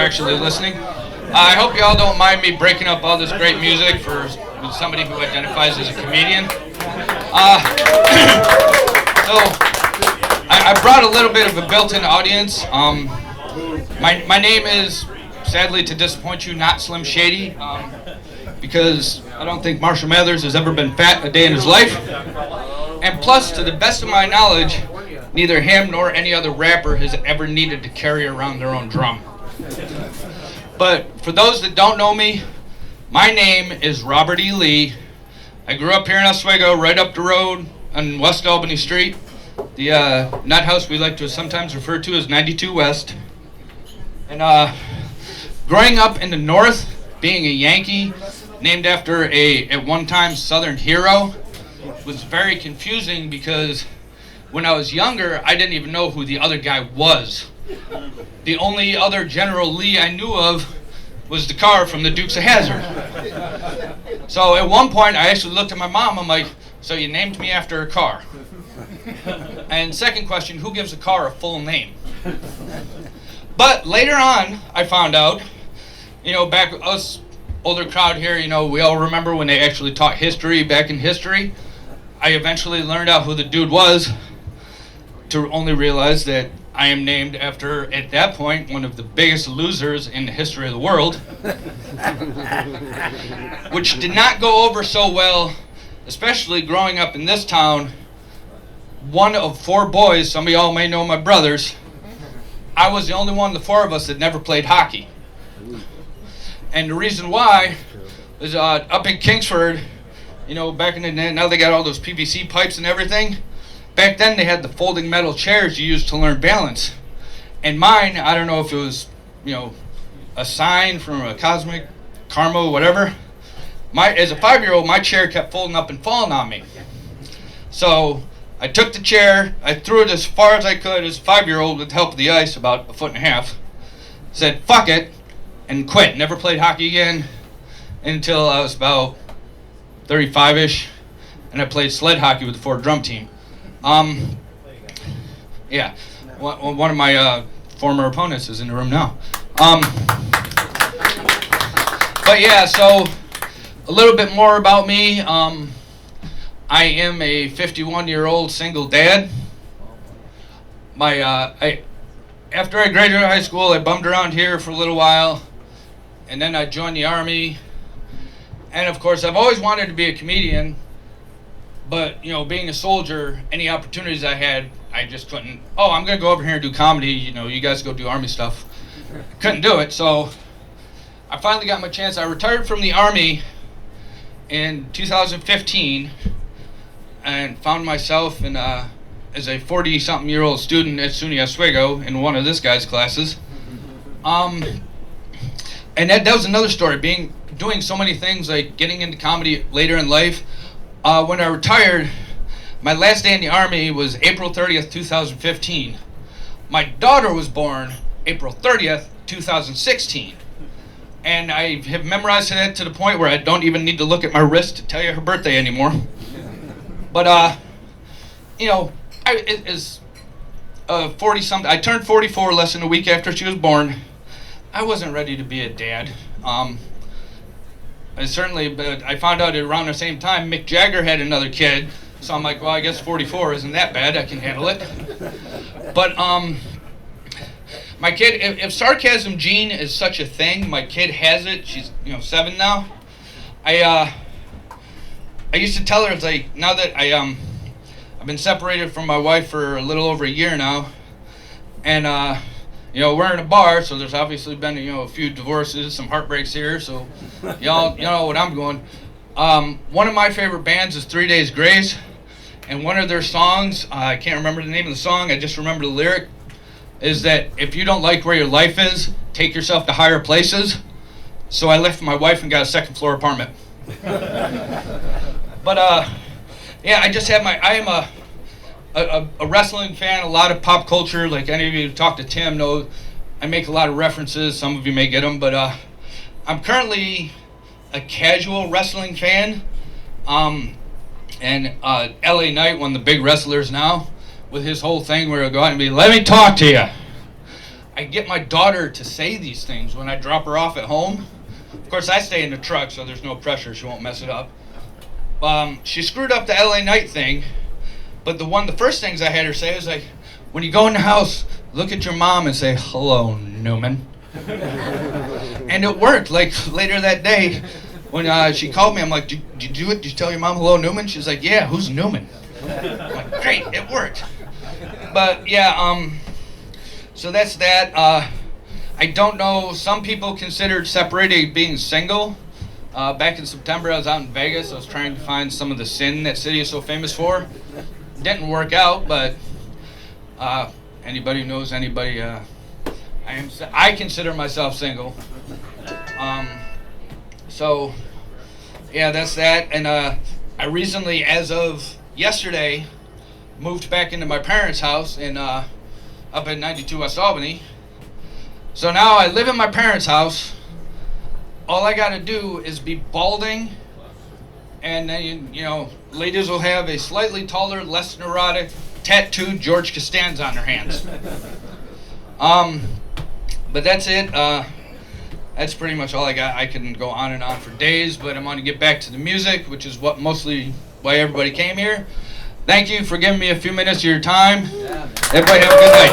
actually listening. I hope y'all don't mind me breaking up all this great music for somebody who identifies as a comedian. So I brought a little bit of a built-in audience. My name is, sadly to disappoint you, not Slim Shady, because I don't think Marshall Mathers has ever been fat a day in his life. And plus, to the best of my knowledge, neither him nor any other rapper has ever needed to carry around their own drum. But for those that don't know me, my name is Robert E. Lee. I grew up here in Oswego, right up the road on West Albany Street. The nut house we like to sometimes refer to as 92 West. And growing up in the North, being a Yankee, named after a at one time Southern hero, was very confusing because when I was younger, I didn't even know who the other guy was. The only other General Lee I knew of was the car from the Dukes of Hazzard. So at one point, I actually looked at my mom. I'm like, so you named me after a car? And second question, who gives a car a full name? But later on, I found out, back us older crowd here, we all remember when they actually taught history back in history. I eventually learned out who the dude was, to only realize that I am named after, at that point, one of the biggest losers in the history of the world, which did not go over so well, especially growing up in this town. One of four boys, some of y'all may know my brothers, I was the only one of the four of us that never played hockey. And the reason why is up in Kingsford, back in the day, now they got all those PVC pipes and everything. Back then they had the folding metal chairs you used to learn balance. And mine, I don't know if it was, a sign from a cosmic karma, whatever. As a 5-year-old, my chair kept folding up and falling on me. So I took the chair, I threw it as far as I could as a 5-year-old with the help of the ice, about 1.5 feet. Said, fuck it, and quit. Never played hockey again until I was about 35-ish, and I played sled hockey with the Ford drum team. Yeah, one of my former opponents is in the room now. But yeah, so a little bit more about me. I am a 51-year-old single dad. After I graduated high school, I bummed around here for a little while, and then I joined the Army. And of course, I've always wanted to be a comedian, but being a soldier, any opportunities I had, I just couldn't. Oh, I'm gonna go over here and do comedy. You guys go do Army stuff. Couldn't do it, so I finally got my chance. I retired from the Army in 2015, and found myself as a 40-something-year-old student at SUNY Oswego in one of this guy's classes. And that was another story. Doing so many things, like getting into comedy later in life. When I retired, my last day in the Army was April 30th, 2015. My daughter was born April 30th, 2016. And I have memorized that to the point where I don't even need to look at my wrist to tell you her birthday anymore. But, I 40-something. I turned 44 less than a week after she was born. I wasn't ready to be a dad. But I found out around the same time Mick Jagger had another kid, so I'm like, well, I guess 44 isn't that bad. I can handle it. But my kid, if sarcasm gene is such a thing, my kid has it. She's 7 now. I used to tell her, it's like, now that I've been separated from my wife for a little over a year now, and we're in a bar, so there's obviously been a few divorces, some heartbreaks here, so y'all know what I'm going. One of my favorite bands is 3 Days Grace, and one of their songs, I can't remember the name of the song, I just remember the lyric, is that if you don't like where your life is, take yourself to higher places. So I left my wife and got a second floor apartment. But yeah, I am a wrestling fan, a lot of pop culture. Like any of you who talk to Tim know, I make a lot of references. Some of you may get them, but I'm currently a casual wrestling fan. And LA Knight, one of the big wrestlers now, with his whole thing where he'll go out and be, let me talk to you. I get my daughter to say these things when I drop her off at home. Of course, I stay in the truck, so there's no pressure. She won't mess it up. She screwed up the LA Night thing, but the first things I had her say was like, when you go in the house, look at your mom and say, "Hello, Newman." And it worked. Like later that day, when she called me, I'm like, did you do it? Did you tell your mom, "Hello, Newman"? She's like, "Yeah, who's Newman?" I'm like, great, it worked. But yeah, so that's that. I don't know, some people considered separating being single. Back in September, I was out in Vegas. I was trying to find some of the sin that city is so famous for. Didn't work out, but anybody who knows anybody, I consider myself single. So, yeah, that's that. And I recently, as of yesterday, moved back into my parents' house up in 92 West Albany. So now I live in my parents' house. All I gotta do is be balding, and then, you know, ladies will have a slightly taller, less neurotic, tattooed George Costanza on their hands. But that's it. That's pretty much all I got. I can go on and on for days, but I'm gonna get back to the music, which is why everybody came here. Thank you for giving me a few minutes of your time. Everybody have a good night.